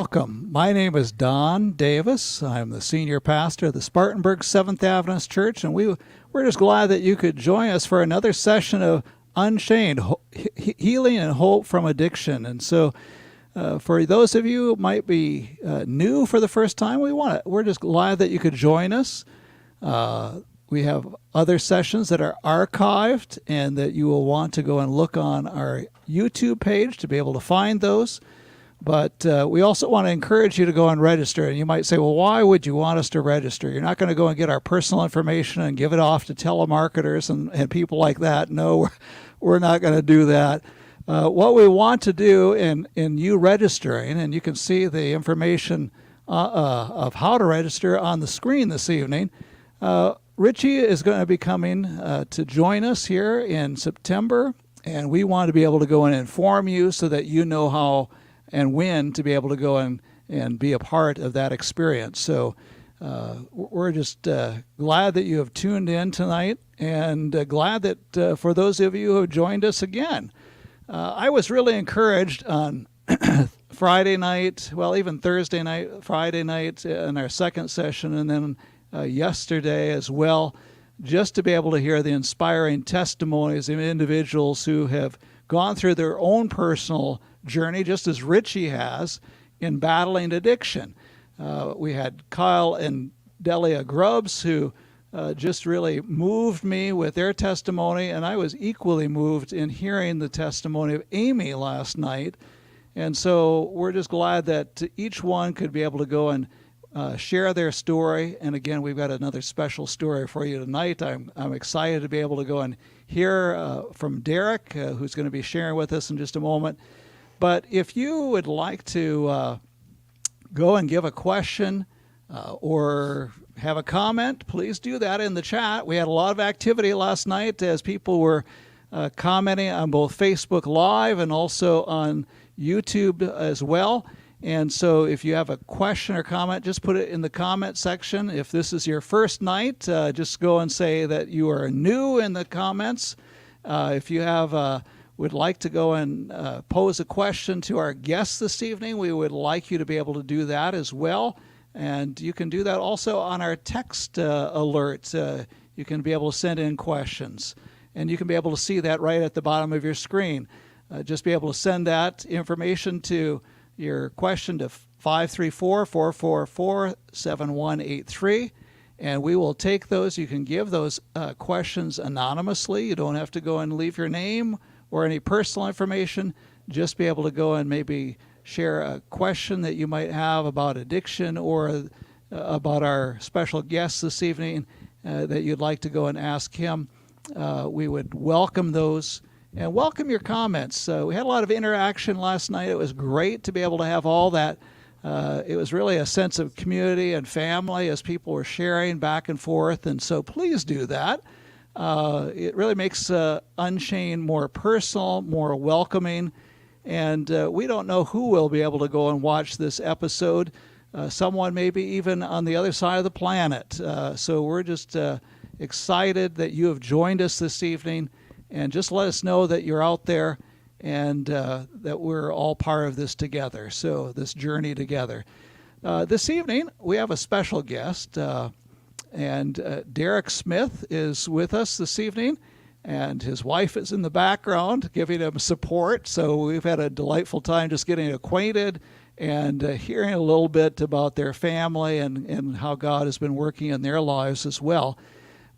welcome. My name is Don Davis. I'm the senior pastor of the Spartanburg Seventh Adventist Church, and we're just glad that you could join us for another session of Unchained, Healing and Hope from Addiction. And so for those of you who might be new for the first time, we're just glad that you could join us. We have other sessions that are archived and that you will want to go and look on our YouTube page to be able to find those. But we also want to encourage you to go and register. And you might say, well, why would you want us to register? You're not going to go and get our personal information and give it off to telemarketers and people like that. No, we're not going to do that. What we want to do in you registering, and you can see the information of how to register on the screen this evening, Richie is going to be coming to join us here in September, and we want to be able to go and inform you so that you know how and when to be able to go and be a part of that experience. So we're just glad that you have tuned in tonight, and glad that for those of you who have joined us again. I was really encouraged on Friday night, well, even Thursday night, Friday night in our second session, and then yesterday as well, just to be able to hear the inspiring testimonies of individuals who have gone through their own personal journey, just as Richie has, in battling addiction. We had Kyle and Delia Grubbs, who just really moved me with their testimony, and I was equally moved in hearing the testimony of Amy last night. And so we're just glad that each one could be able to go and share their story. And again, we've got another special story for you tonight. I'm excited to be able to go and hear from Derek, who's going to be sharing with us in just a moment. But if you would like to go and give a question or have a comment, please do that in the chat. We had a lot of activity last night as people were commenting on both Facebook Live and also on YouTube as well. And so if you have a question or comment, just put it in the comment section. If this is your first night, just go and say that you are new in the comments. If you would like to go and pose a question to our guests this evening, we would like you to be able to do that as well. And you can do that also on our text alert. You can be able to send in questions. And you can be able to see that right at the bottom of your screen. Just be able to send that information to your question to 534-444-7183, and we will take those. You can give those questions anonymously. You don't have to go and leave your name or any personal information. Just be able to go and maybe share a question that you might have about addiction or about our special guest this evening that you'd like to go and ask him. We would welcome those. And welcome your comments. We had a lot of interaction last night. It was great to be able to have all that. It was really a sense of community and family as people were sharing back and forth. And so please do that. It really makes Unchained more personal, more welcoming. And we don't know who will be able to go and watch this episode. Someone maybe even on the other side of the planet. So we're just excited that you have joined us this evening. And just let us know that you're out there and that we're all part of this together, so this journey together. This evening, we have a special guest, and Derek Smith is with us this evening, and his wife is in the background giving him support. So we've had a delightful time just getting acquainted and hearing a little bit about their family and how God has been working in their lives as well.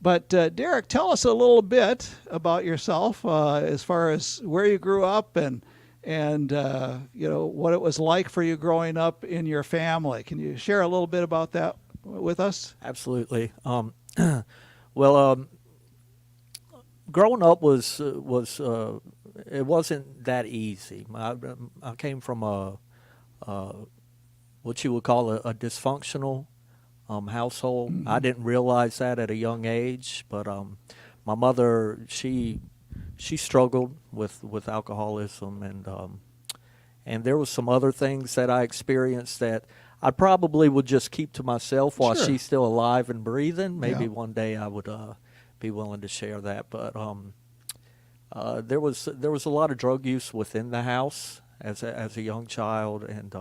But Derek, tell us a little bit about yourself as far as where you grew up and what it was like for you growing up in your family. Can you share a little bit about that with us? Absolutely. Growing up was it wasn't that easy. I came from what you would call a dysfunctional household. Mm-hmm. I didn't realize that at a young age, but my mother, she struggled with alcoholism, and there was some other things that I experienced that I probably would just keep to myself while Sure. she's still alive and breathing. Maybe Yeah. one day I would be willing to share that, but there was a lot of drug use within the house as a young child, and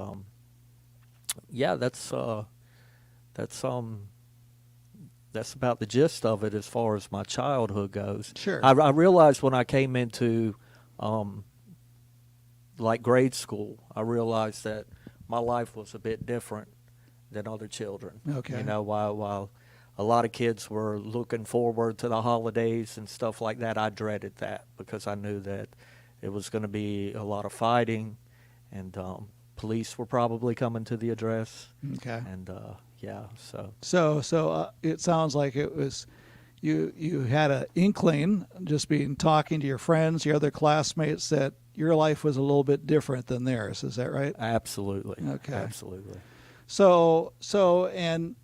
yeah, that's about the gist of it as far as my childhood goes. Sure. I realized when I came into like grade school, I realized that my life was a bit different than other children. Okay. You know, while a lot of kids were looking forward to the holidays and stuff like that, I dreaded that because I knew that it was going to be a lot of fighting, and police were probably coming to the address. Okay. And yeah, so So it sounds like it was you had an inkling, just being talking to your friends, your other classmates, that your life was a little bit different than theirs. Is that right? absolutely, Okay. absolutely. So and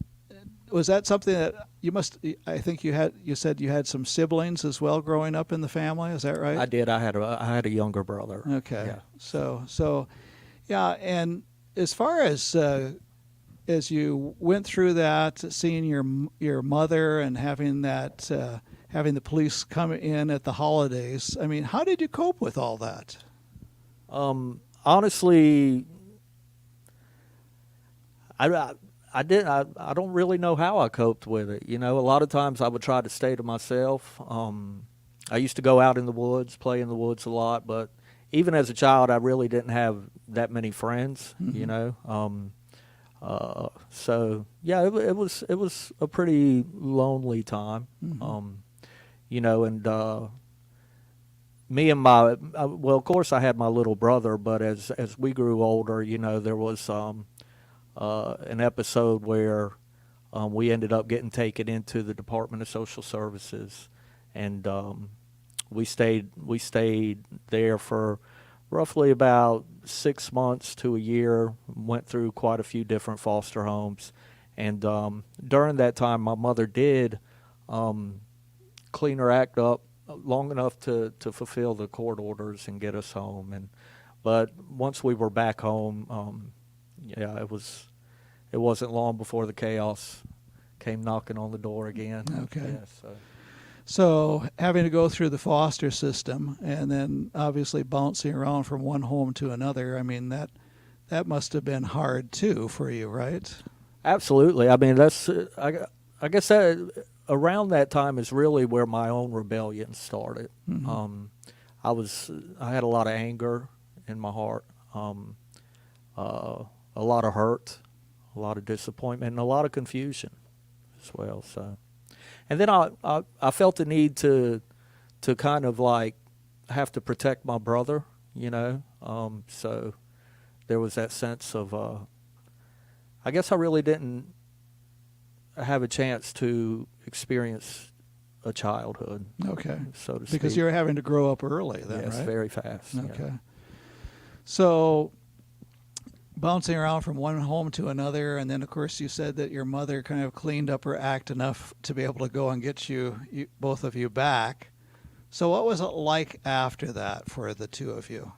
was that something that you must? I think you said you had some siblings as well growing up in the family. Is that right? I did. I had a younger brother. Okay. Yeah. So yeah, and as far as you went through that, seeing your mother and having that having the police come in at the holidays, I mean, how did you cope with all that? Honestly, I didn't. I don't really know how I coped with it. You know, a lot of times I would try to stay to myself. I used to go out in the woods, play in the woods a lot, but even as a child, I really didn't have that many friends. Mm-hmm. You know, so yeah, it was a pretty lonely time. Mm-hmm. You know, and me and my well, of course, I had my little brother, but as we grew older, you know, there was an episode where we ended up getting taken into the Department of Social Services, and we stayed there for roughly about 6 months to a year. Went through quite a few different foster homes, and during that time, my mother did clean her act up long enough to fulfill the court orders and get us home. But once we were back home, yeah, it wasn't long before the chaos came knocking on the door again. Okay. Yeah, So having to go through the foster system and then obviously bouncing around from one home to another, I mean that must have been hard too for you, right? absolutely. I mean, that's I guess that around that time is really where my own rebellion started. Mm-hmm. I had a lot of anger in my heart, a lot of hurt, a lot of disappointment, and a lot of confusion as well. So, and then I felt the need to kind of like have to protect my brother, you know. So there was that sense of I guess I really didn't have a chance to experience a childhood, Okay. so to speak. Because you're having to grow up early then, yes, right? very fast. Okay. Yeah. So bouncing around from one home to another, and then of course you said that your mother kind of cleaned up her act enough to be able to go and get you both of you back. So what was it like after that for the two of you?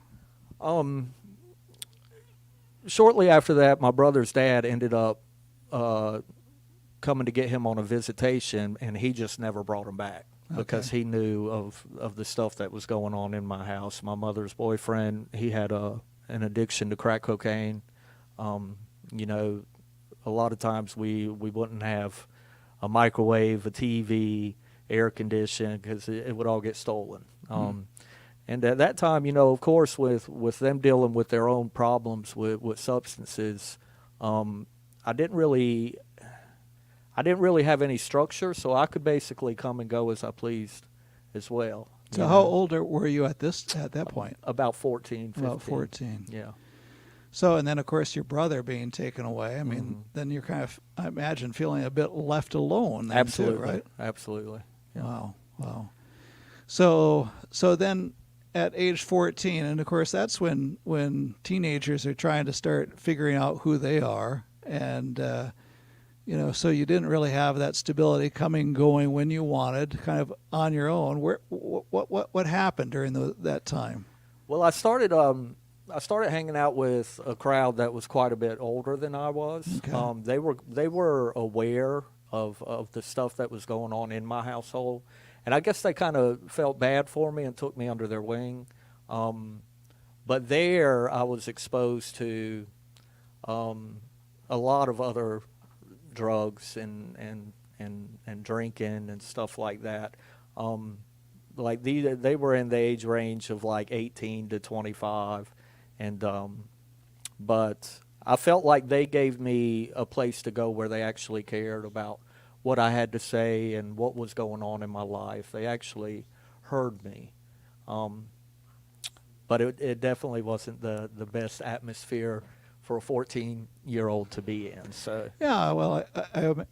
Shortly after that, my brother's dad ended up coming to get him on a visitation, and he just never brought him back because he knew of the stuff that was going on in my house. My mother's boyfriend, he had an addiction to crack cocaine. You know, a lot of times we wouldn't have a microwave, a TV, air condition, because it would all get stolen. And at that time, you know, of course, with them dealing with their own problems with substances, I didn't really have any structure, so I could basically come and go as I pleased as well. So how old were you at that point? About 14, 15. About 14. Yeah. So, and then of course your brother being taken away. I mean, then you're kind of, I imagine, feeling a bit left alone. Then Absolutely. Too, right? Absolutely. Yeah. Wow. So then at age 14, and of course that's when teenagers are trying to start figuring out who they are, and you know, so you didn't really have that stability coming, going when you wanted, kind of on your own. What happened during that time? Well, I started hanging out with a crowd that was quite a bit older than I was. Okay. They were aware of the stuff that was going on in my household, and I guess they kind of felt bad for me and took me under their wing. But there I was exposed to a lot of other drugs and drinking and stuff like that. Like they were in the age range of like 18 to 25, and but I felt like they gave me a place to go where they actually cared about what I had to say and what was going on in my life. They actually heard me. Um, but it definitely wasn't the best atmosphere for a 14-year-old to be in. So Yeah, well,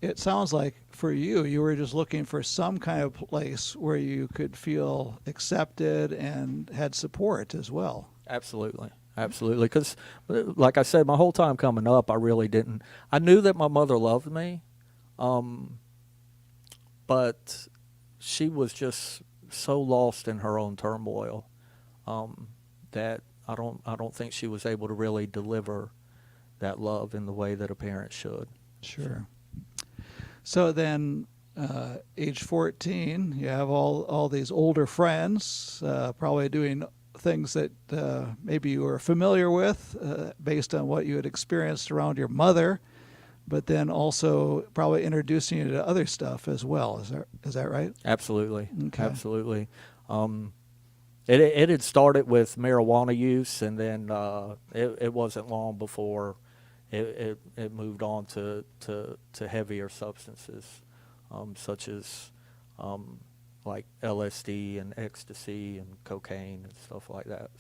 it sounds like for you, you were just looking for some kind of place where you could feel accepted and had support as well. absolutely, absolutely. Because, like I said, my whole time coming up, I really didn't. I knew that my mother loved me, but she was just so lost in her own turmoil that I don't think she was able to really deliver that love in the way that a parent should. Sure. So then, age 14, you have all these older friends, probably doing things that maybe you were familiar with based on what you had experienced around your mother, but then also probably introducing you to other stuff as well. Is that right? Absolutely, Okay. absolutely. It had started with marijuana use, and then it wasn't long before it moved on to heavier substances, such as like LSD and ecstasy and cocaine and stuff like that.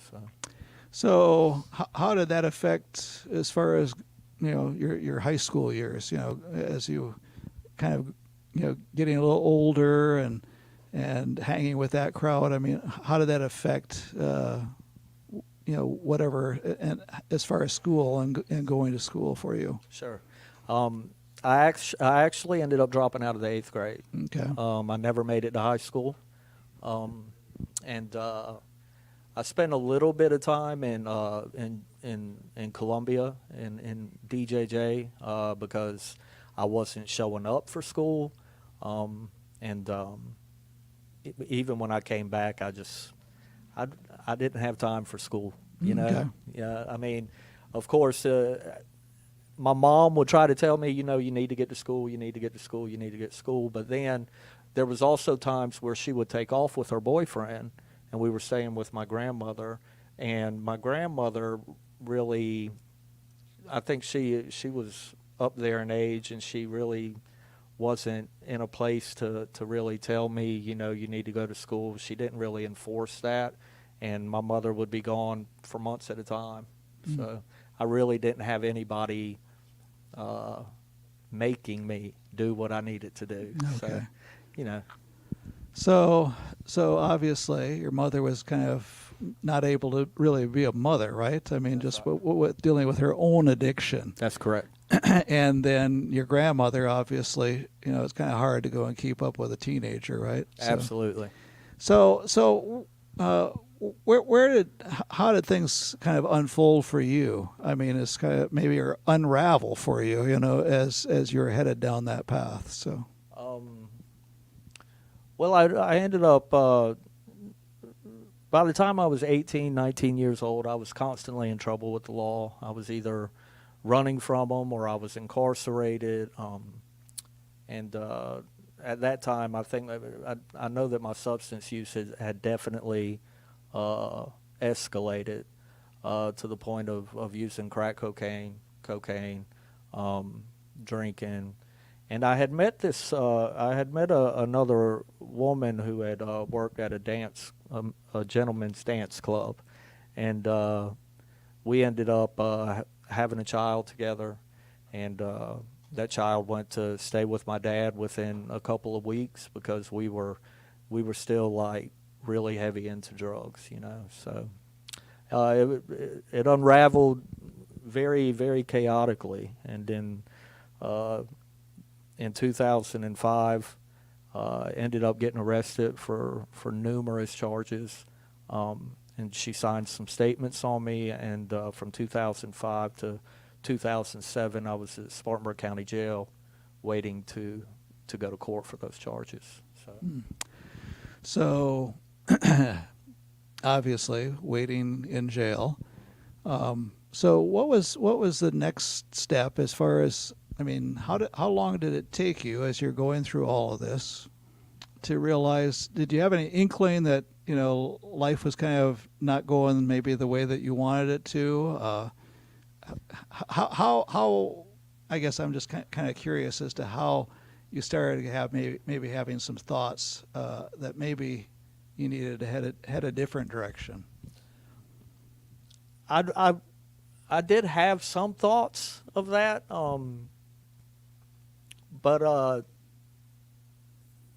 So how did that affect as far as your high school years? As you kind of getting a little older and hanging with that crowd. I mean, how did that affect whatever and as far as school and going to school for you? Sure. I actually ended up dropping out of the 8th grade. Okay. I never made it to high school, and I spent a little bit of time in Columbia in DJJ because I wasn't showing up for school, and even when I came back, I didn't have time for school. Okay. Yeah. I mean, of course. My mom would try to tell me, you need to get to school, you need to get to school, you need to get to school. But then there was also times where she would take off with her boyfriend, and we were staying with my grandmother. And my grandmother really, I think she was up there in age, and she really wasn't in a place to really tell me, you need to go to school. She didn't really enforce that, and my mother would be gone for months at a time. Mm. So I really didn't have anybody making me do what I needed to do. Okay. So, So obviously your mother was kind of not able to really be a mother, right? I mean, That's just right. with dealing with her own addiction. That's correct. And then your grandmother, obviously, it's kind of hard to go and keep up with a teenager, right? Absolutely. So, how did things kind of unfold for you? I mean, it's kind of maybe or unravel for you, as you're headed down that path. So, Well, I ended up, by the time I was 18, 19 years old, I was constantly in trouble with the law. I was either running from them or I was incarcerated. And at that time, I know that my substance use had definitely escalated to the point of using crack cocaine, drinking. And I had met another woman who had worked at a gentleman's dance club, and we ended up having a child together, and that child went to stay with my dad within a couple of weeks because we were still like really heavy into drugs, So it unraveled very, very chaotically, and then in 2005, ended up getting arrested for numerous charges, and she signed some statements on me. And from 2005 to 2007, I was at Spartanburg County Jail, waiting to go to court for those charges. So obviously, waiting in jail. So what was the next step as far as, I mean, how long did it take you as you're going through all of this to realize, did you have any inkling that, life was kind of not going maybe the way that you wanted it to? How I guess I'm just kind of curious as to how you started to have maybe having some thoughts that maybe you needed to head a different direction. I did have some thoughts of that, but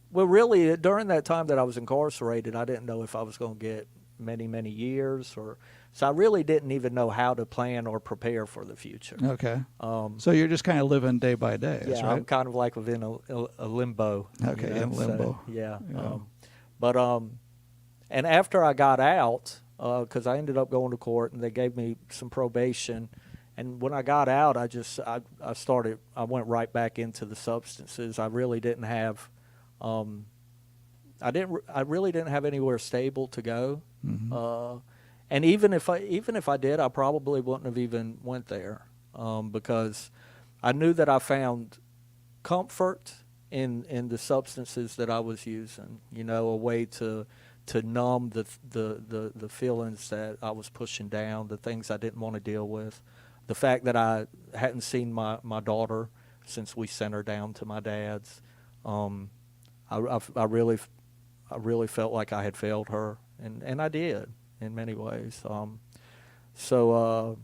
well, really, during that time that I was incarcerated, I didn't know if I was going to get many years, so I really didn't even know how to plan or prepare for the future. Okay. So you're just kind of living day by day, Yeah, right? I'm kind of like within a limbo. Okay, in limbo. So, yeah. Yeah. But and after I got out, because I ended up going to court and they gave me some probation, and when I got out, I went right back into the substances. I really didn't have. I really didn't have anywhere stable to go, and even if I did, I probably wouldn't have even went there, because I knew that I found comfort in the substances that I was using. A way to numb the feelings that I was pushing down, the things I didn't want to deal with, the fact that I hadn't seen my daughter since we sent her down to my dad's. I really felt like I had failed her, and I did in many ways. So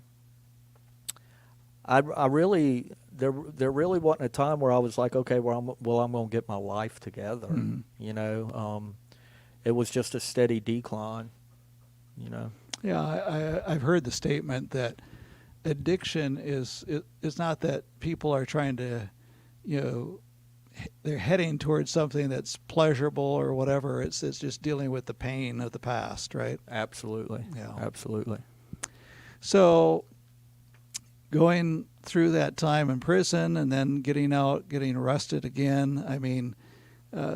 I really there really wasn't a time where I was like, okay, I'm going to get my life together. It was just a steady decline. Yeah, I've heard the statement that addiction is not that people are trying to, they're heading towards something that's pleasurable or whatever. It's just dealing with the pain of the past, right? Absolutely. Yeah. Absolutely. So going through that time in prison and then getting out, getting arrested again, I mean,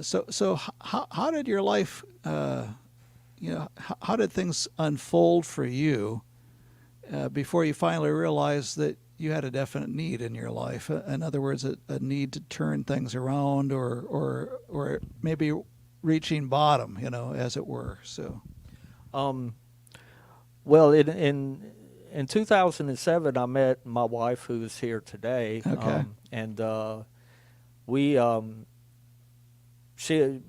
so how did your life, how did things unfold for you before you finally realized that you had a definite need in your life? In other words, a need to turn things around, or maybe reaching bottom, as it were. So, well, in 2007, I met my wife, who is here today. Okay. And we she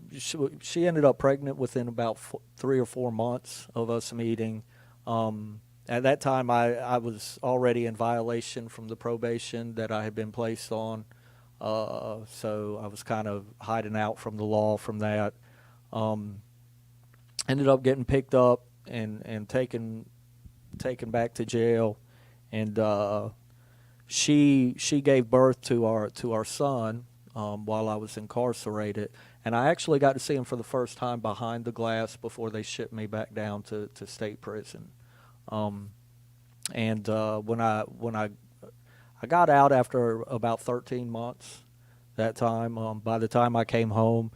ended up pregnant within about 3 or 4 months of us meeting. At that time, I was already in violation from the probation that I had been placed on, so I was kind of hiding out from the law from that. Ended up getting picked up and taken back to jail, and she gave birth to our son while I was incarcerated, and I actually got to see him for the first time behind the glass before they shipped me back down to state prison. And when I got out after about 13 months, that time, by the time I came home,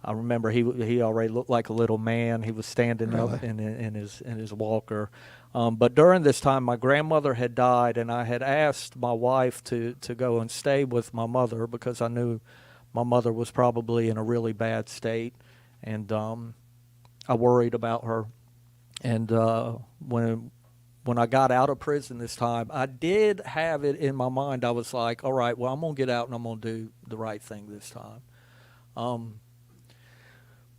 I remember he already looked like a little man. He was standing up in his walker. But during this time, my grandmother had died, and I had asked my wife to go and stay with my mother because I knew my mother was probably in a really bad state, and I worried about her. And when I got out of prison this time, I did have it in my mind. I was like, all right, well, I'm going to get out and I'm going to do the right thing this time.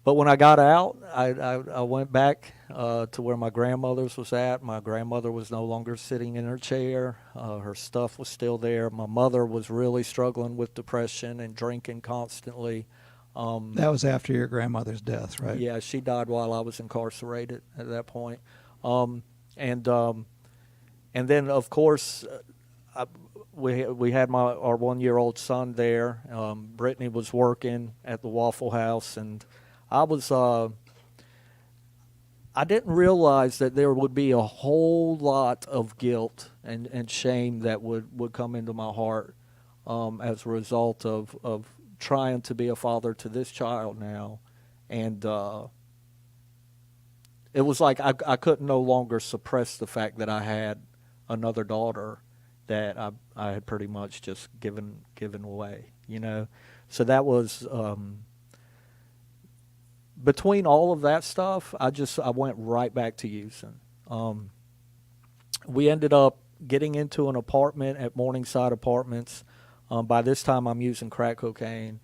But when I got out, I went back to where my grandmother's was at. My grandmother was no longer sitting in her chair. Her stuff was still there. My mother was really struggling with depression and drinking constantly. That was after your grandmother's death, right? Yeah, she died while I was incarcerated at that point. And then, of course, we had our 1-year-old son there. Brittany was working at the Waffle House, and I didn't realize that there would be a whole lot of guilt and shame that would come into my heart as a result of trying to be a father to this child now. And it was like I couldn't no longer suppress the fact that I had another daughter that I had pretty much just given away, you know. So that was between all of that stuff, I went right back to using. We ended up getting into an apartment at Morningside Apartments. By this time, I'm using crack cocaine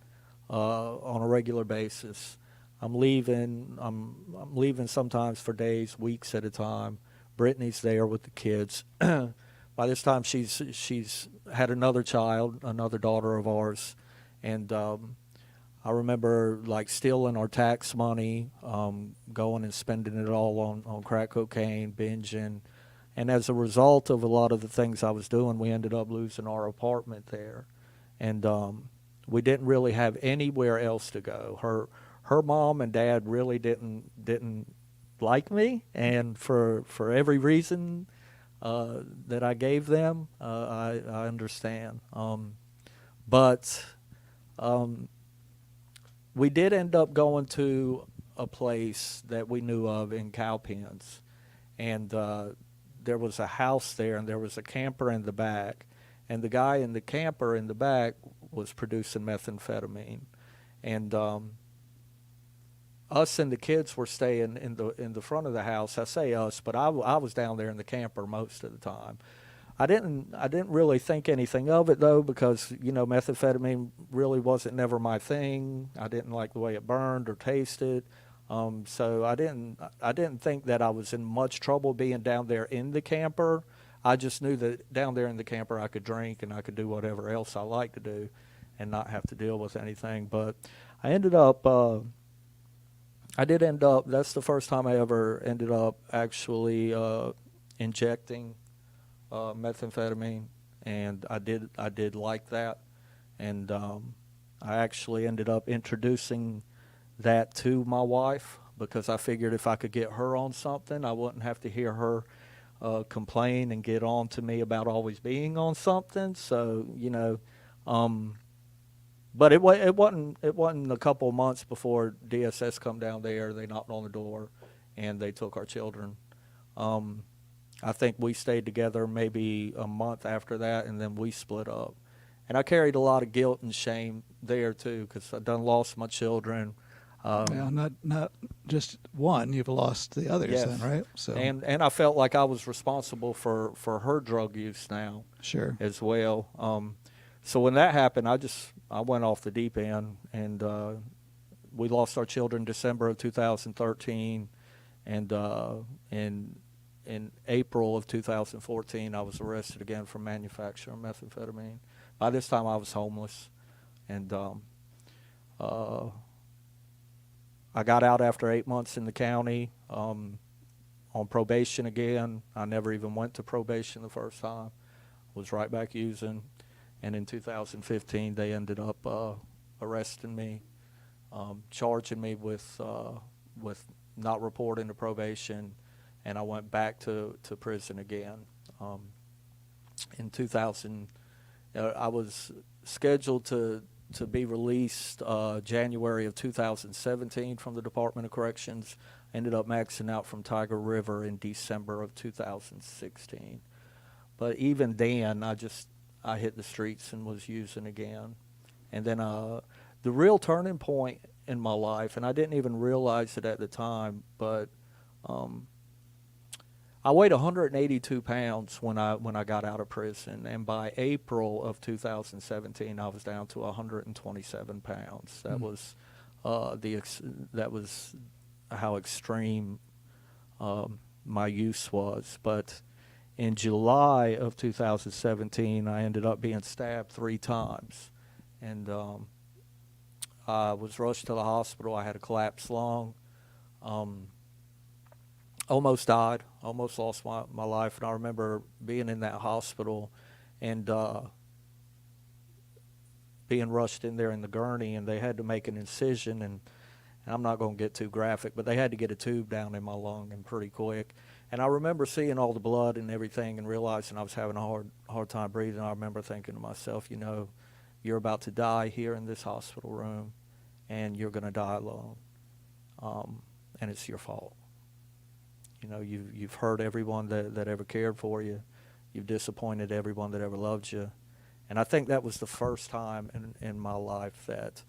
on a regular basis. I'm leaving. I'm leaving sometimes for days, weeks at a time. Brittany's there with the kids. By this time, she's had another child, another daughter of ours, and I remember like stealing our tax money, going and spending it all on crack cocaine, binging. And as a result of a lot of the things I was doing, we ended up losing our apartment there. And we didn't really have anywhere else to go. Her mom and dad really didn't like me, and for every reason that I gave them, I understand. But we did end up going to a place that we knew of in Cowpens, and there was a house there, and there was a camper in the back, and the guy in the camper in the back was producing methamphetamine, and us and the kids were staying in the front of the house. I say us, but I was down there in the camper most of the time. I didn't really think anything of it though, because methamphetamine really wasn't never my thing. I didn't like the way it burned or tasted. So I didn't think that I was in much trouble being down there in the camper. I just knew that down there in the camper I could drink and I could do whatever else I like to do and not have to deal with anything. But I did end up, that's the first time I ever ended up actually injecting methamphetamine, and I did like that. And I actually ended up introducing that to my wife, because I figured if I could get her on something, I wouldn't have to hear her complain and get on to me about always being on something. So but it wasn't a couple of months before DSS come down there. They knocked on the door, and they took our children. I think we stayed together maybe a month after that, and then we split up. And I carried a lot of guilt and shame there too, because I done lost my children. Yeah, not just one. You've lost the others, Yes. then, right? So And I felt like I was responsible for her drug use now sure. as well. So when that happened, I went off the deep end, and we lost our children December of 2013, and in April of 2014, I was arrested again for manufacturing methamphetamine. By this time, I was homeless, and I got out after 8 months in the county on probation again. I never even went to probation the first time. Was right back using. And in 2015, they ended up arresting me, charging me with not reporting to probation, and I went back to prison again. In 2000, I was scheduled to be released January of 2017 from the Department of Corrections. Ended up maxing out from Tiger River in December of 2016. But even then, I hit the streets and was using again. And then the real turning point in my life, and I didn't even realize it at the time, but I weighed 182 pounds when I got out of prison, and by April of 2017, I was down to 127 pounds. That was that was how extreme my use was. But in July of 2017, I ended up being stabbed 3 times, and I was rushed to the hospital. I had a collapsed lung. Almost died, almost lost my life. And I remember being in that hospital and being rushed in there in the gurney, and they had to make an incision, and I'm not going to get too graphic, but they had to get a tube down in my lung and pretty quick. And I remember seeing all the blood and everything and realizing I was having a hard time breathing. I remember thinking to myself, you're about to die here in this hospital room, and you're going to die alone, and it's your fault. You've hurt everyone that ever cared for you. You've disappointed everyone that ever loved you. And I think that was the first time in my life that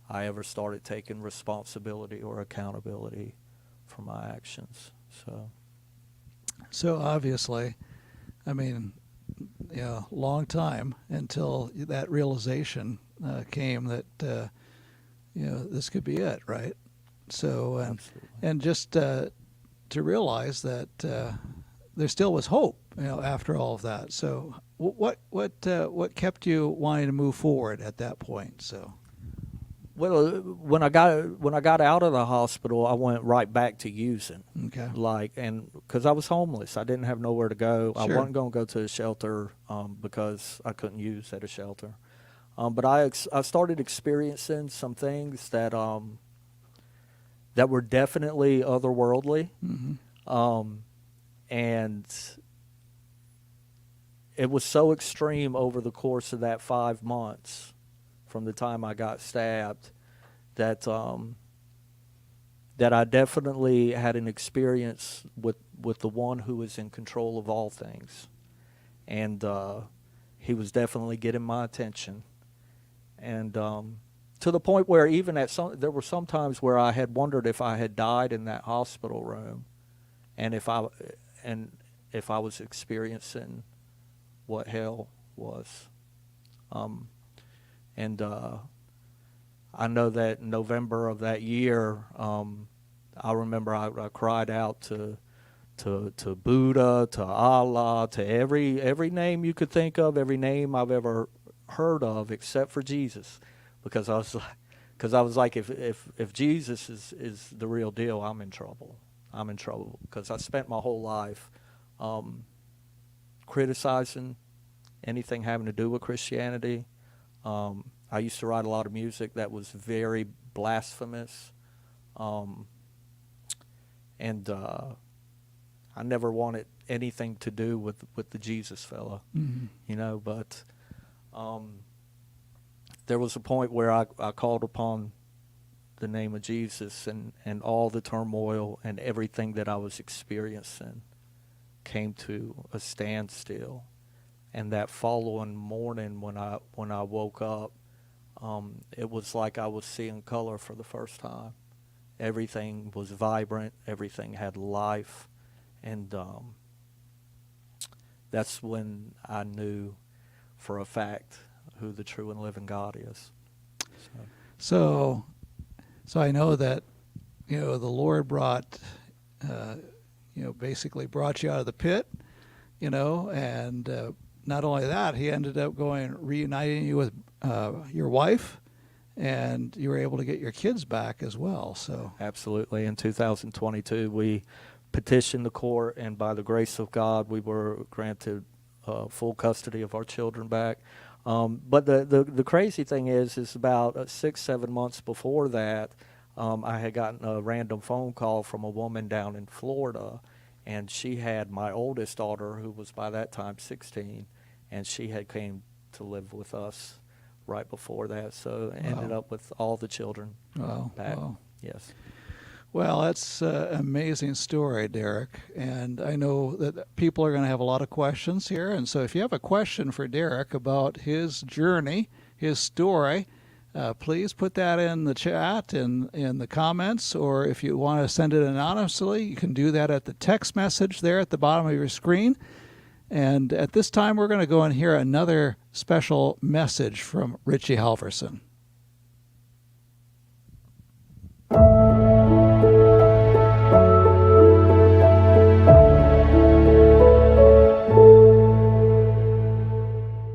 I ever started taking responsibility or accountability for my actions. So obviously, I mean, yeah, long time until that realization came that this could be it, right? So Absolutely. and just to realize that there still was hope, after all of that. So what kept you wanting to move forward at that point? So Well, when I got out of the hospital, I went right back to using. okay, And because I was homeless, I didn't have nowhere to go. I Sure. wasn't going to go to a shelter because I couldn't use at a shelter. But I started experiencing some things that were definitely otherworldly, and it was so extreme over the course of that 5 months, from the time I got stabbed, that that I definitely had an experience with the one who is in control of all things, and he was definitely getting my attention, and to the point where even there were some times where I had wondered if I had died in that hospital room, and if I was experiencing what hell was. And I know that in November of that year, I remember I cried out to Buddha, to Allah, to every name you could think of, every name I've ever heard of, except for Jesus, because I was like, if Jesus is the real deal, I'm in trouble. I'm in trouble because I spent my whole life criticizing anything having to do with Christianity. I used to write a lot of music that was very blasphemous, and I never wanted anything to do with the Jesus fella, But there was a point where I called upon the name of Jesus, and all the turmoil and everything that I was experiencing came to a standstill. And that following morning, when I woke up, it was like I was seeing color for the first time. Everything was vibrant. Everything had life, and that's when I knew for a fact who the true and living God is. So I know that the Lord brought basically brought you out of the pit, and not only that, he ended up reuniting you with your wife, and you were able to get your kids back as well. So Absolutely. In 2022, we petitioned the court, and by the grace of God, we were granted full custody of our children back. But the crazy thing is about 6-7 months before that, I had gotten a random phone call from a woman down in Florida, and she had my oldest daughter, who was by that time 16, and she had came to live with us right before that. So ended up with all the children back. Wow. Yes. Well, that's an amazing story, Derek. And I know that people are going to have a lot of questions here. And so if you have a question for Derek about his journey, his story, please put that in the chat and in the comments. Or if you want to send it anonymously, you can do that at the text message there at the bottom of your screen. And at this time, we're going to go and hear another special message from Richie Halverson.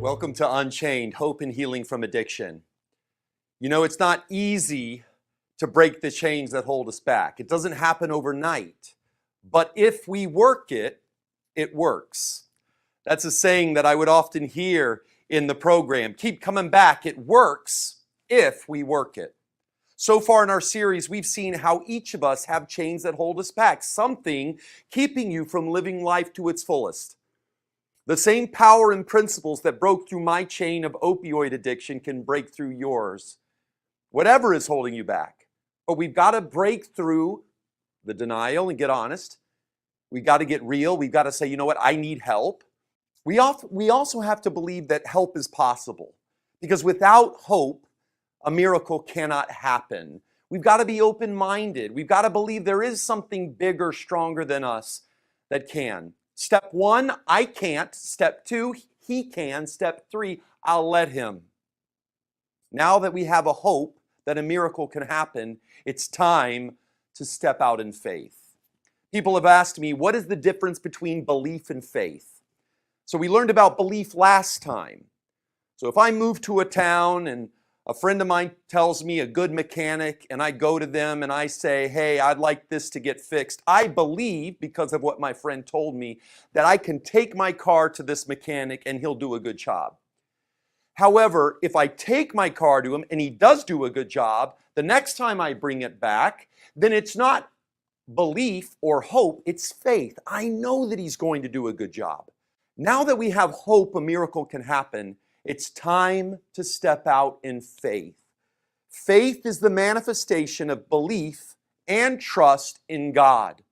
Welcome to Unchained, Hope and Healing from Addiction. It's not easy to break the chains that hold us back. It doesn't happen overnight. But if we work it, it works. That's a saying that I would often hear in the program. Keep coming back. It works if we work it. So far in our series, we've seen how each of us have chains that hold us back, something keeping you from living life to its fullest. The same power and principles that broke through my chain of opioid addiction can break through yours. Whatever is holding you back. But we've got to break through the denial and get honest. We've got to get real. We've got to say, you know what, I need help. We also have to believe that help is possible, because without hope, a miracle cannot happen. We've got to be open-minded. We've got to believe there is something bigger, stronger than us that can. Step 1, I can't. Step 2, he can. Step 3, I'll let him. Now that we have a hope that a miracle can happen, it's time to step out in faith. People have asked me, what is the difference between belief and faith? So we learned about belief last time. So if I move to a town and a friend of mine tells me a good mechanic and I go to them and I say, hey, I'd like this to get fixed, I believe, because of what my friend told me, that I can take my car to this mechanic and he'll do a good job. However, if I take my car to him and he does do a good job, the next time I bring it back, then it's not belief or hope, it's faith. I know that he's going to do a good job. Now that we have hope a miracle can happen, it's time to step out in faith. Faith is the manifestation of belief and trust in God.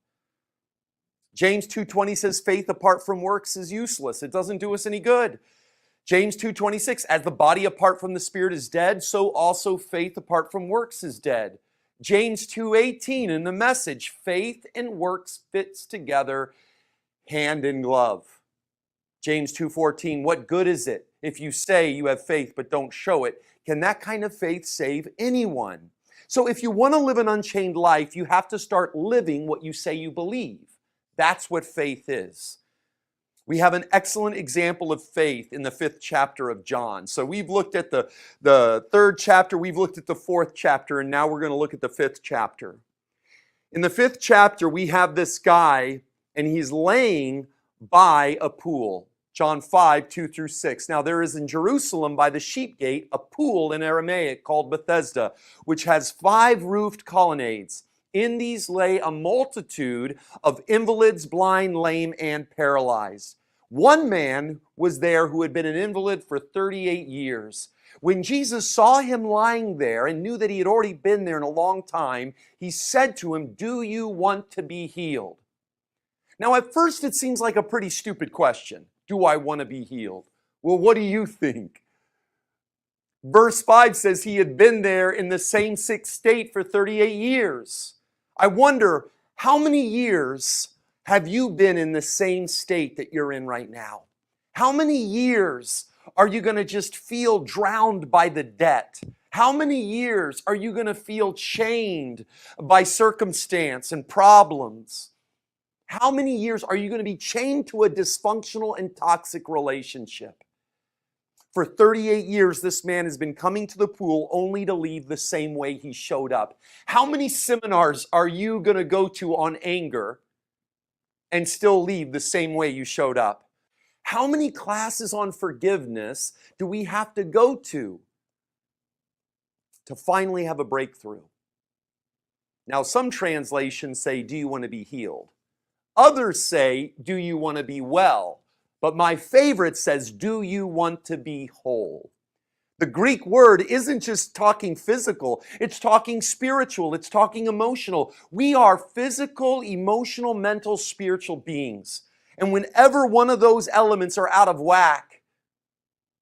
James 2:20 says faith apart from works is useless. It doesn't do us any good. James 2:26, as the body apart from the spirit is dead, so also faith apart from works is dead. James 2:18 in the Message, faith and works fits together hand in glove. James 2:14, what good is it if you say you have faith but don't show it? Can that kind of faith save anyone? So if you want to live an unchained life, you have to start living what you say you believe. That's what faith is. We have an excellent example of faith in the 5th chapter of John. So we've looked at the 3rd chapter, we've looked at the 4th chapter, and now we're going to look at the 5th chapter. In the 5th chapter, we have this guy, and he's laying by a pool. John 5:2-6. Now there is in Jerusalem by the sheep gate a pool in Aramaic called Bethesda, which has 5 roofed colonnades. In these lay a multitude of invalids, blind, lame, and paralyzed. One man was there who had been an invalid for 38 years. When Jesus saw him lying there and knew that he had already been there in a long time, he said to him, "Do you want to be healed?" Now at first it seems like a pretty stupid question. Do I want to be healed? Well, what do you think? Verse 5 says he had been there in the same sick state for 38 years. I wonder, how many years have you been in the same state that you're in right now? How many years are you going to just feel drowned by the debt? How many years are you going to feel chained by circumstance and problems? How many years are you going to be chained to a dysfunctional and toxic relationship? For 38 years, this man has been coming to the pool only to leave the same way he showed up. How many seminars are you going to go to on anger and still leave the same way you showed up? How many classes on forgiveness do we have to go to finally have a breakthrough? Now, some translations say, do you want to be healed? Others say, do you want to be well? But my favorite says, do you want to be whole? The Greek word isn't just talking physical, it's talking spiritual, it's talking emotional. We are physical, emotional, mental, spiritual beings. And whenever one of those elements are out of whack,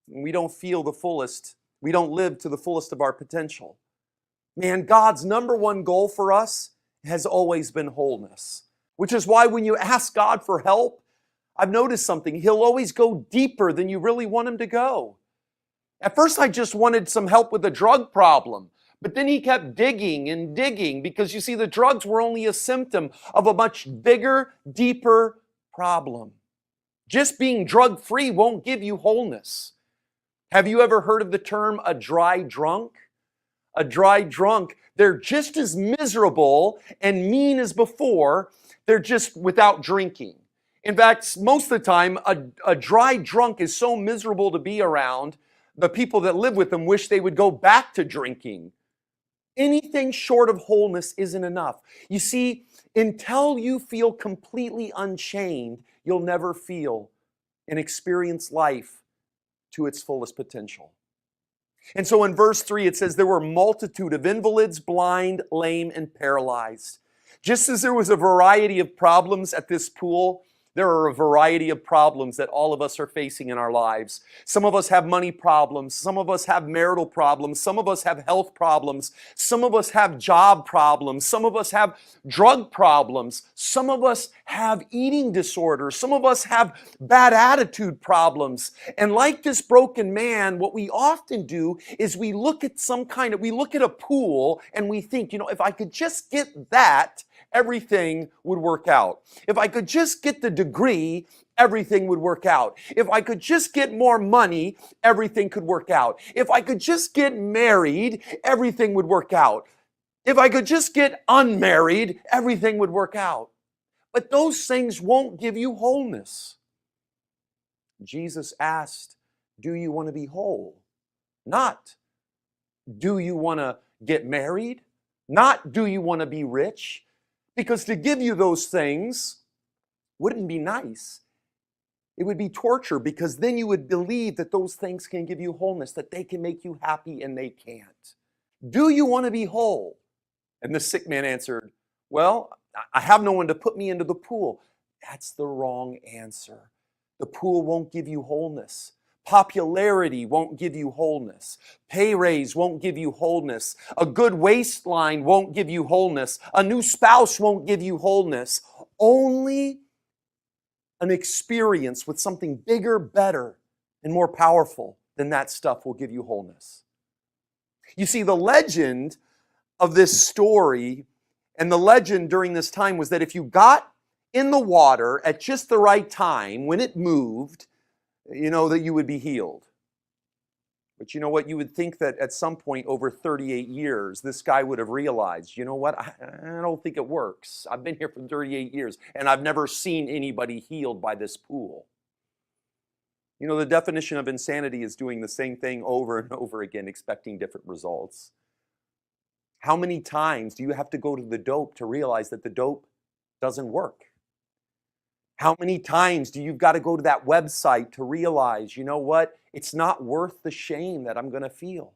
we don't feel the fullest, we don't live to the fullest of our potential. Man, God's number one goal for us has always been wholeness. Which is why when you ask God for help, I've noticed something. He'll always go deeper than you really want him to go. At first, I just wanted some help with a drug problem. But then he kept digging and digging because you see, the drugs were only a symptom of a much bigger, deeper problem. Just being drug-free won't give you wholeness. Have you ever heard of the term a dry drunk? A dry drunk, they're just as miserable and mean as before. They're just without drinking. In fact, most of the time, a dry drunk is so miserable to be around, the people that live with them wish they would go back to drinking. Anything short of wholeness isn't enough. You see, until you feel completely unchained, you'll never feel and experience life to its fullest potential. And so in verse 3, it says, there were a multitude of invalids, blind, lame, and paralyzed. Just as there was a variety of problems at this pool, There are a variety of problems that all of us are facing in our lives. Some of us have money problems. Some of us have marital problems. Some of us have health problems. Some of us have job problems. Some of us have drug problems. Some of us have eating disorders. Some of us have bad attitude problems. And like this broken man, what we often do is we look at a pool and we think, if I could just get that, everything would work out. If I could just get the degree, everything would work out. If I could just get more money, everything could work out. If I could just get married, everything would work out. If I could just get unmarried, everything would work out. But those things won't give you wholeness. Jesus asked, do you want to be whole? Not, do you want to get married? Not, do you want to be rich? Because to give you those things wouldn't be nice. It would be torture, because then you would believe that those things can give you wholeness, that they can make you happy, and they can't. Do you want to be whole? And the sick man answered, well, I have no one to put me into the pool. That's the wrong answer. The pool won't give you wholeness. Popularity won't give you wholeness. Pay raise won't give you wholeness. A good waistline won't give you wholeness. A new spouse won't give you wholeness. Only an experience with something bigger, better, and more powerful than that stuff will give you wholeness. You see, the legend of this story and the legend during this time was that if you got in the water at just the right time, when it moved, that you would be healed. But you know what? You would think that at some point over 38 years, this guy would have realized, I don't think it works. I've been here for 38 years, and I've never seen anybody healed by this pool. The definition of insanity is doing the same thing over and over again, expecting different results. How many times do you have to go to the dope to realize that the dope doesn't work? How many times do you got to go to that website to realize, it's not worth the shame that I'm going to feel?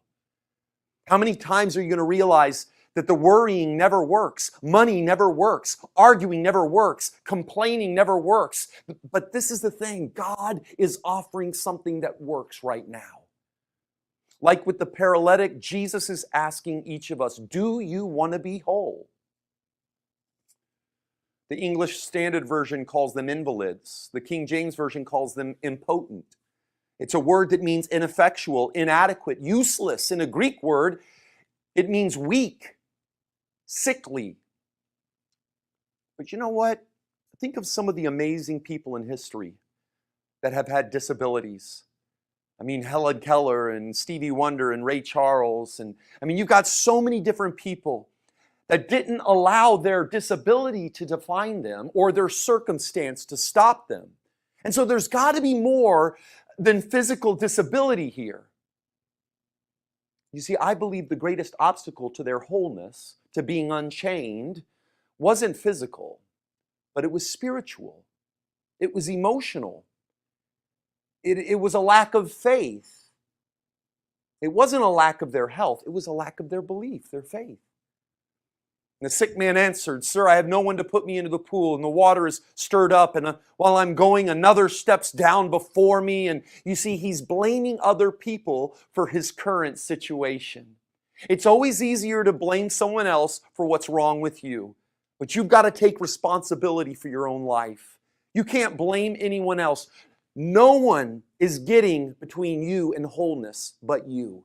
How many times are you going to realize that the worrying never works, money never works, arguing never works, complaining never works? But this is the thing, God is offering something that works right now. Like with the paralytic, Jesus is asking each of us, do you want to be whole? The English Standard Version calls them invalids. The King James Version calls them impotent. It's a word that means ineffectual, inadequate, useless. In a Greek word, it means weak, sickly. But you know what? Think of some of the amazing people in history that have had disabilities. Helen Keller and Stevie Wonder and Ray Charles. And you've got so many different people that didn't allow their disability to define them or their circumstance to stop them. And so there's got to be more than physical disability here. You see, I believe the greatest obstacle to their wholeness, to being unchained, wasn't physical, but it was spiritual. It was emotional. It was a lack of faith. It wasn't a lack of their health. It was a lack of their belief, their faith. And the sick man answered, sir, I have no one to put me into the pool, and the water is stirred up, and while I'm going, another steps down before me. And you see, he's blaming other people for his current situation. It's always easier to blame someone else for what's wrong with you, but you've got to take responsibility for your own life. You can't blame anyone else. No one is getting between you and wholeness but you.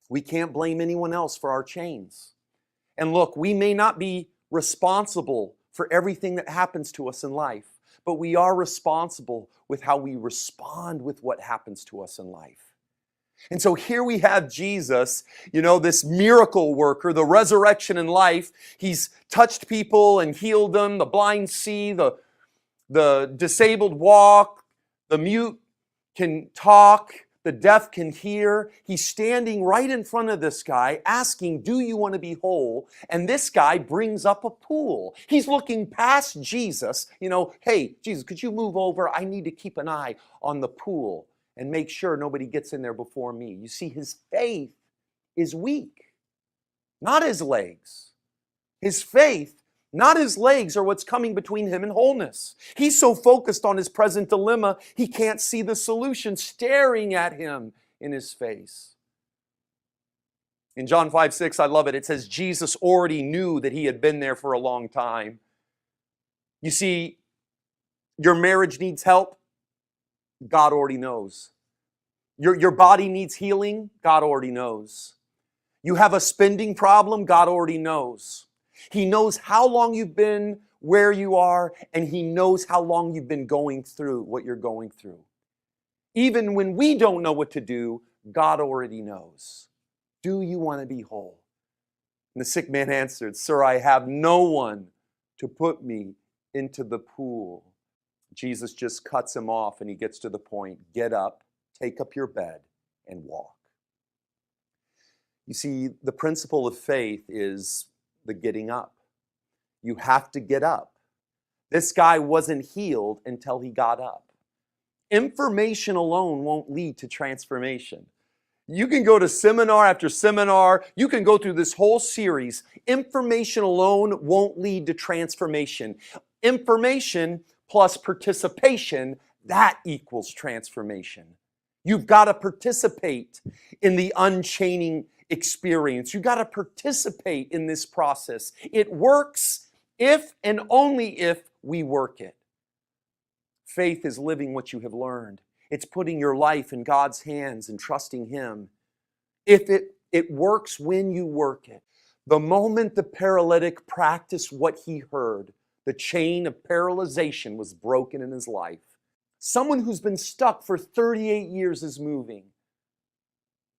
We can't blame anyone else for our chains. And look, we may not be responsible for everything that happens to us in life, but we are responsible with how we respond with what happens to us in life. And so here we have Jesus, this miracle worker, the resurrection and life. He's touched people and healed them. The blind see, the disabled walk, the mute can talk, the deaf can hear. He's standing right in front of this guy asking, do you want to be whole? And this guy brings up a pool. He's looking past Jesus. Hey, Jesus, could you move over? I need to keep an eye on the pool and make sure nobody gets in there before me. You see, his faith is weak, not his legs. His faith Not his legs are what's coming between him and wholeness. He's so focused on his present dilemma, he can't see the solution staring at him in his face. In John 5:6, I love it. It says Jesus already knew that he had been there for a long time. You see, your marriage needs help. God already knows. Your body needs healing. God already knows. You have a spending problem. God already knows. He knows how long you've been where you are, and he knows how long you've been going through what you're going through. Even when we don't know what to do, God already knows. Do you want to be whole? And the sick man answered, Sir, I have no one to put me into the pool. Jesus just cuts him off and he gets to the point. Get up, take up your bed, and walk. You see, the principle of faith is the getting up. You have to get up. This guy wasn't healed until he got up. Information alone won't lead to transformation. You can go to seminar after seminar. You can go through this whole series. Information alone won't lead to transformation. Information plus participation, that equals transformation. You've got to participate in the unchaining experience. You've got to participate in this process. It works if and only if we work it. Faith is living what you have learned. It's putting your life in God's hands and trusting him. If it works when you work it. The moment the paralytic practiced what he heard, the chain of paralyzation was broken in his life. Someone who's been stuck for 38 years is moving.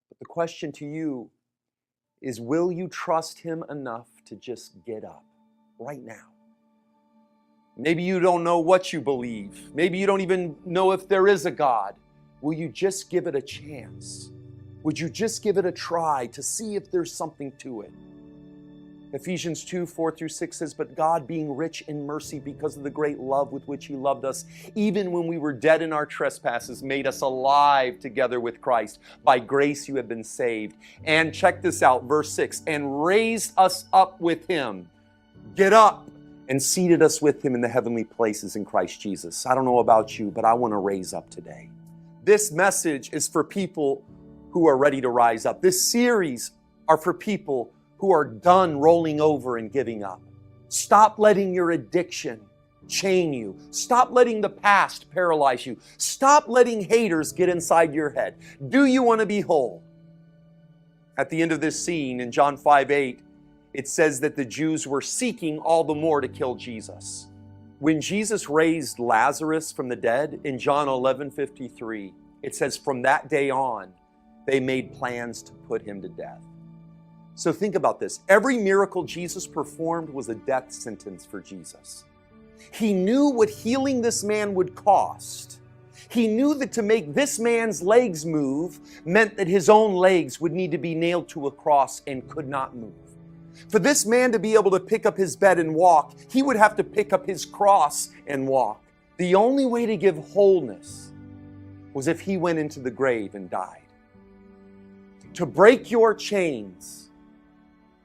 But the question to you is, will you trust him enough to just get up right now? Maybe you don't know what you believe. Maybe you don't even know if there is a God. Will you just give it a chance? Would you just give it a try to see if there's something to it? Ephesians 2:4-6 says, But God, being rich in mercy because of the great love with which he loved us, even when we were dead in our trespasses, made us alive together with Christ. By grace you have been saved. And check this out, verse 6, and raised us up with him. Get up. And seated us with him in the heavenly places in Christ Jesus. I don't know about you, but I want to raise up today. This message is for people who are ready to rise up. This series are for people who are done rolling over and giving up. Stop letting your addiction chain you. Stop letting the past paralyze you. Stop letting haters get inside your head. Do you want to be whole? At the end of this scene in John 5:8, it says that the Jews were seeking all the more to kill Jesus. When Jesus raised Lazarus from the dead in John 11:53, it says from that day on, they made plans to put him to death. So think about this. Every miracle Jesus performed was a death sentence for Jesus. He knew what healing this man would cost. He knew that to make this man's legs move meant that his own legs would need to be nailed to a cross and could not move. For this man to be able to pick up his bed and walk, he would have to pick up his cross and walk. The only way to give wholeness was if he went into the grave and died. To break your chains,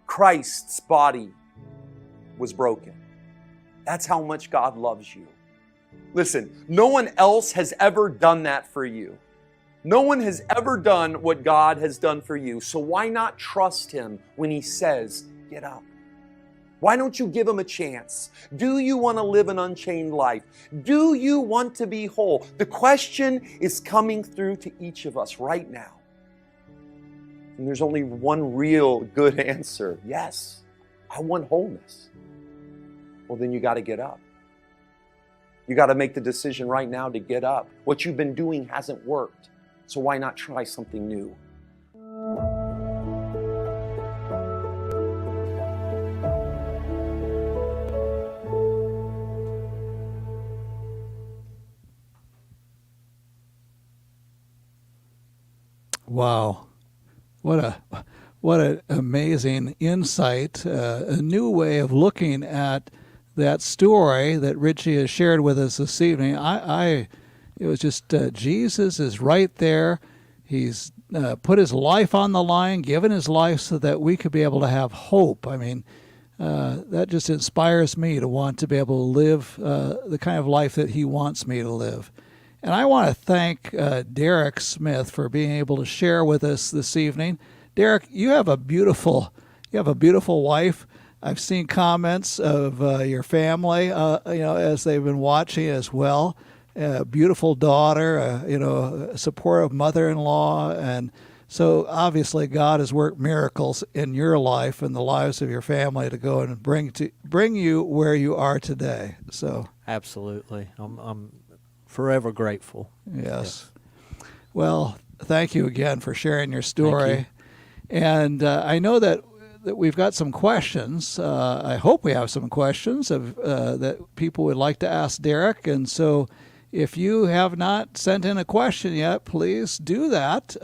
Christ's body was broken. That's how much God loves you. Listen, no one else has ever done that for you. No one has ever done what God has done for you. So why not trust him when he says, get up? Why don't you give him a chance? Do you want to live an unchained life? Do you want to be whole? The question is coming through to each of us right now. And there's only one real good answer. Yes, I want wholeness. Well, then you got to get up. You got to make the decision right now to get up. What you've been doing hasn't worked. So why not try something new? Wow. What an amazing insight, a new way of looking at that story that Richie has shared with us this evening. It was just Jesus is right there. He's put his life on the line, given his life so that we could be able to have hope. I mean, that just inspires me to want to be able to live the kind of life that he wants me to live. And I want to thank Derek Smith for being able to share with us this evening. Derek, you have a beautiful wife. I've seen comments of your family, as they've been watching as well. A beautiful daughter, a supportive mother-in-law, and so obviously God has worked miracles in your life and the lives of your family to go and bring you where you are today. So absolutely, I'm forever grateful. Yes. Well, thank you again for sharing your story. Thank you. And I know that we've got some questions. I hope we have some questions that people would like to ask Derek. And so if you have not sent in a question yet, please do that.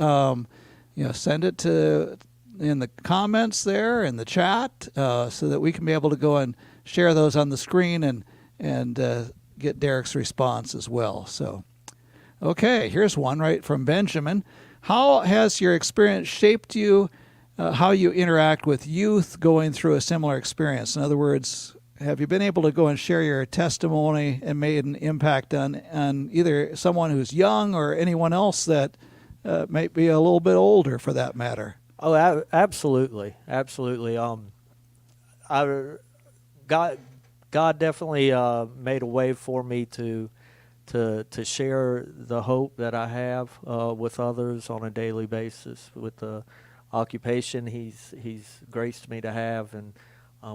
Send it in the comments there in the chat so that we can be able to go and share those on the screen and get Derek's response as well. So, okay, here's one right from Benjamin. How has your experience shaped you, how you interact with youth going through a similar experience? In other words, have you been able to go and share your testimony and made an impact on either someone who's young or anyone else that might be a little bit older for that matter? Oh, absolutely. God definitely made a way for me to share the hope that I have with others on a daily basis with the occupation He's graced me to have, and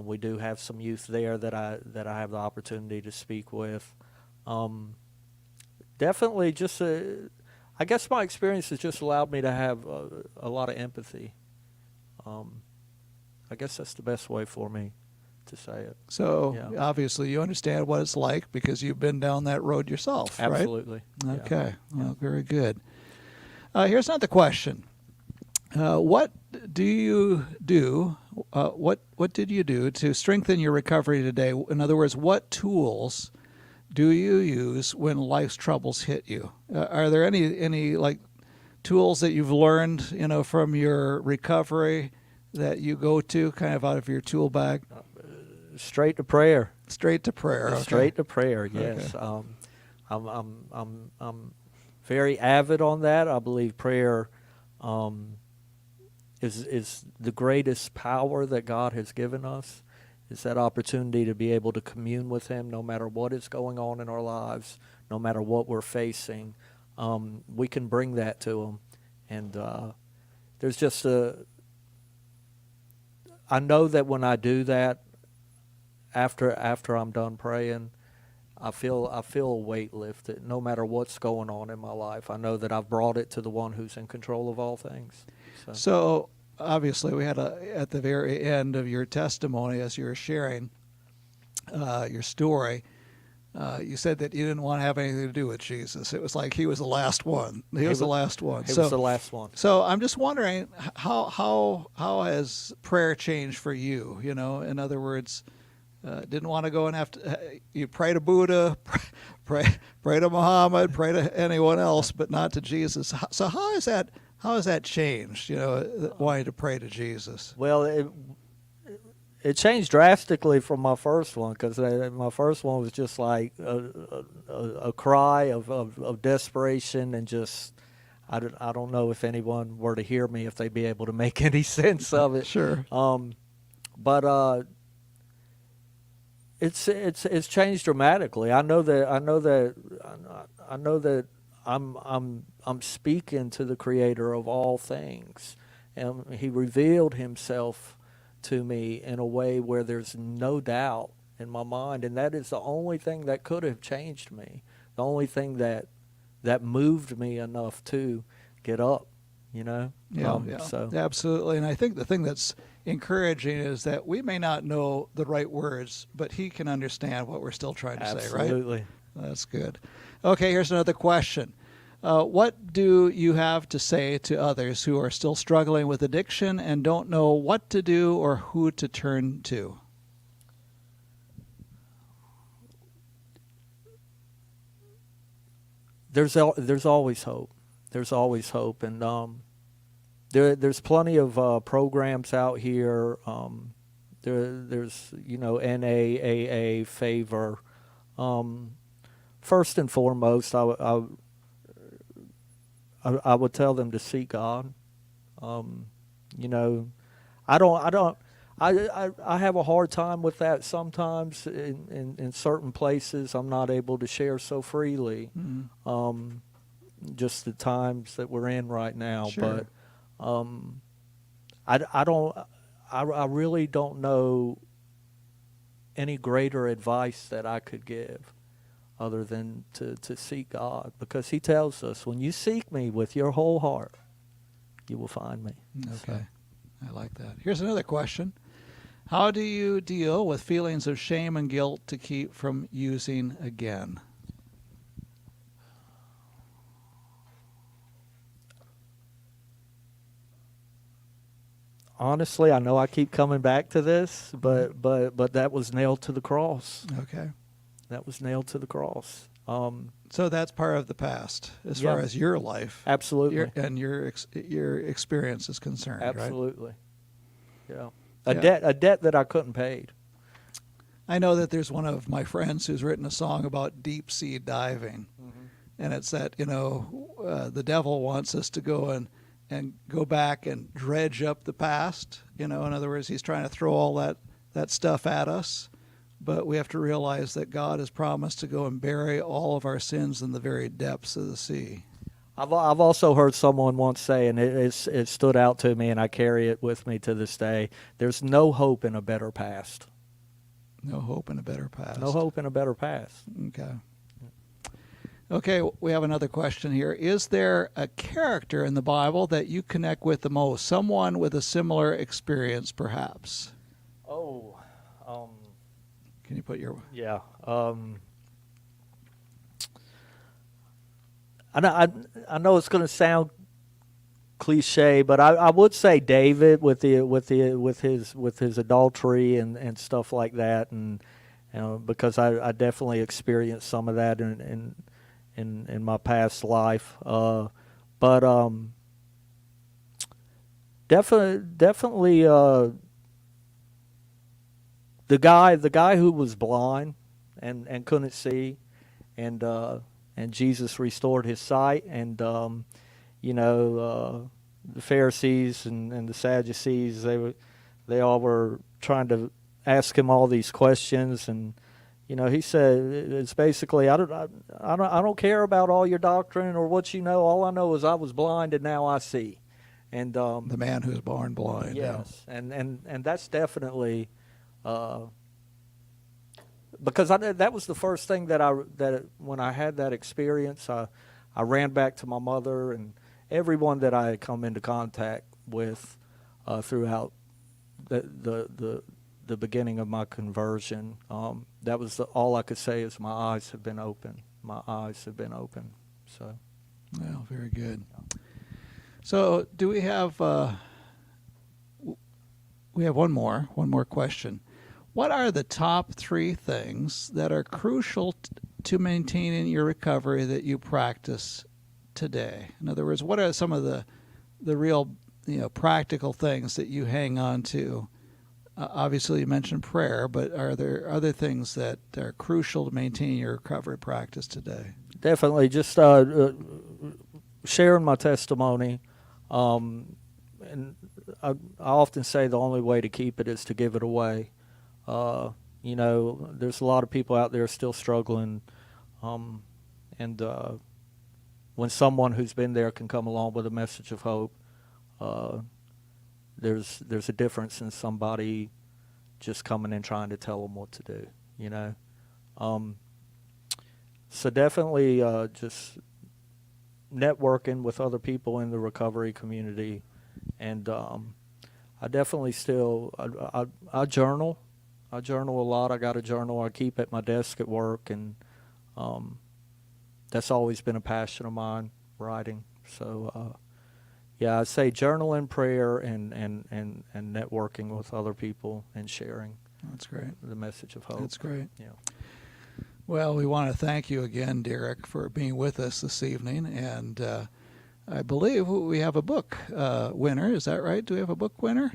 we do have some youth there that I have the opportunity to speak with. Definitely, just I guess my experience has just allowed me to have a lot of empathy. I guess that's the best way for me to say it. So Yeah. obviously you understand what it's like because you've been down that road yourself, right? Absolutely. Okay. Yeah. Well, very good. Here's another question. What do you do? What did you do to strengthen your recovery today? In other words, what tools do you use when life's troubles hit you? Are there any like tools that you've learned, from your recovery that you go to kind of out of your tool bag? Straight to prayer. Straight to prayer. Okay. Straight to prayer. Yes. Okay. I'm very avid on that. I believe prayer is the greatest power that God has given us. It's that opportunity to be able to commune with Him no matter what is going on in our lives, no matter what we're facing. We can bring that to Him. And there's just I know that when I do that, after I'm done praying, I feel a weight lifted no matter what's going on in my life. I know that I've brought it to the one who's in control of all things. So obviously we had at the very end of your testimony as you were sharing your story, you said that you didn't want to have anything to do with Jesus. It was like He was the last one. He was the last one. He was the last one. So I'm just wondering how has prayer changed for you? In other words, didn't want to go and have to. You pray to Buddha, pray to Muhammad, pray to anyone else, but not to Jesus. So how has that changed? Wanting to pray to Jesus. Well, it changed drastically from my first one, because my first one was just like a cry of desperation, and just I don't know if anyone were to hear me if they'd be able to make any sense of it. Sure. But it's changed dramatically. I know that I'm speaking to the Creator of all things, and He revealed Himself to me in a way where there's no doubt in my mind, and that is the only thing that could have changed me, the only thing that moved me enough to get up, Yeah, So absolutely. And I think the thing that's encouraging is that we may not know the right words, but He can understand what we're still trying to say, right? Absolutely. That's good. Okay, here's another question. What do you have to say to others who are still struggling with addiction and don't know what to do or who to turn to? There's always hope. There's always hope, and there's plenty of programs out here there's NAAA favor. First and foremost, I would tell them to seek God. You know, I have a hard time with that sometimes in certain places. I'm not able to share so freely. Mm-hmm. Just the times that we're in right now. Sure. But I really don't know any greater advice that I could give other than to seek God, because he tells us, when you seek me with your whole heart, you will find me. Okay. I like that. Here's another question. How do you deal with feelings of shame and guilt to keep from using again? Honestly, I know I keep coming back to this, but that was nailed to the cross. Okay. That was nailed to the cross. So that's part of the past as Yeah. far as your life Absolutely. and your experience is concerned, right? Absolutely. Yeah. Yeah. A debt that I couldn't pay. I know that there's one of my friends who's written a song about deep sea diving. And it's that, the devil wants us to go and go back and dredge up the past. In other words, he's trying to throw all that stuff at us. But we have to realize that God has promised to go and bury all of our sins in the very depths of the sea. I've also heard someone once say, and it stood out to me, and I carry it with me to this day, there's no hope in a better past. No hope in a better past. No hope in a better past. Okay. Okay, we have another question here. Is there a character in the Bible that you connect with the most? Someone with a similar experience, perhaps? Oh, Can you put your... yeah. I know it's going to sound cliche, but I would say David with his adultery and stuff like that, and because I definitely experienced some of that in my past life, but definitely the guy who was blind and couldn't see, and Jesus restored his sight, and the Pharisees and the Sadducees, they all were trying to ask him all these questions, and he said, it's basically, I don't care about all your doctrine or what you know. All I know is I was blind and now I see. And the man who's born blind. Yes, yeah. and that's definitely because that was the first thing that when I had that experience, I ran back to my mother and everyone that I had come into contact with throughout the beginning of my conversion. That was all I could say is my eyes have been open. My eyes have been open. So, well, very good. So, do we have? We have one more question. What are the top 3 things that are crucial to maintaining your recovery that you practice today? In other words, what are some of the real practical things that you hang on to? Obviously, you mentioned prayer, but are there other things that are crucial to maintaining your recovery practice today? Definitely, just sharing my testimony. And I often say the only way to keep it is to give it away. There's a lot of people out there still struggling, and when someone who's been there can come along with a message of hope, there's a difference in somebody just coming and trying to tell them what to do. So definitely just networking with other people in the recovery community, and I definitely still I journal. I journal a lot. I got a journal I keep at my desk at work, and that's always been a passion of mine, writing. So yeah, I'd say journaling, prayer, and networking with other people and sharing. That's great. The message of hope. That's great. Yeah. Well, we want to thank you again, Derek, for being with us this evening. And I believe we have a book winner. Is that right? Do we have a book winner?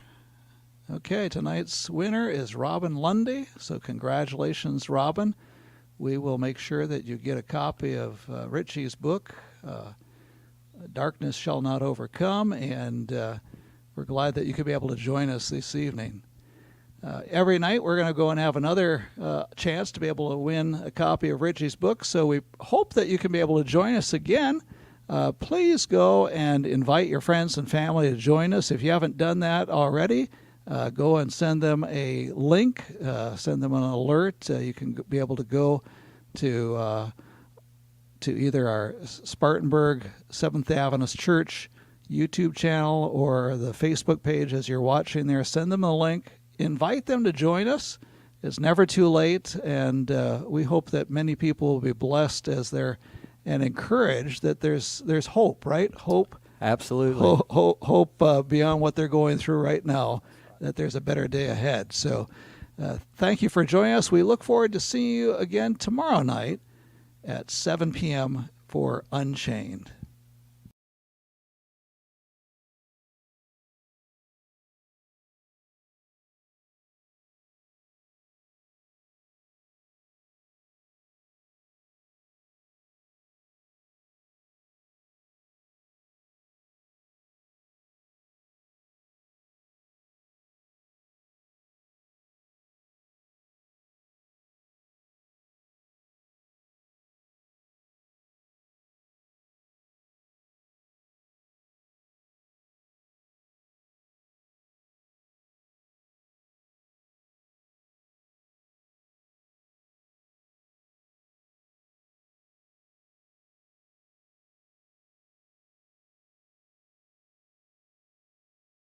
Okay, tonight's winner is Robin Lundy. So congratulations, Robin. We will make sure that you get a copy of Richie's book, Darkness Shall Not Overcome, and we're glad that you could be able to join us this evening. Every night we're going to go and have another chance to be able to win a copy of Richie's book, so we hope that you can be able to join us again. Please go and invite your friends and family to join us. If you haven't done that already, go and send them a link, send them an alert. You can be able to go to either our Spartanburg Seventh Adventist Church YouTube channel or the Facebook page as you're watching there. Send them a link. Invite them to join us. It's never too late, and we hope that many people will be blessed as they're and encouraged that there's hope, right? Hope. Absolutely. Hope beyond what they're going through right now, that there's a better day ahead. So thank you for joining us. We look forward to seeing you again tomorrow night at 7 p.m. for Unchained.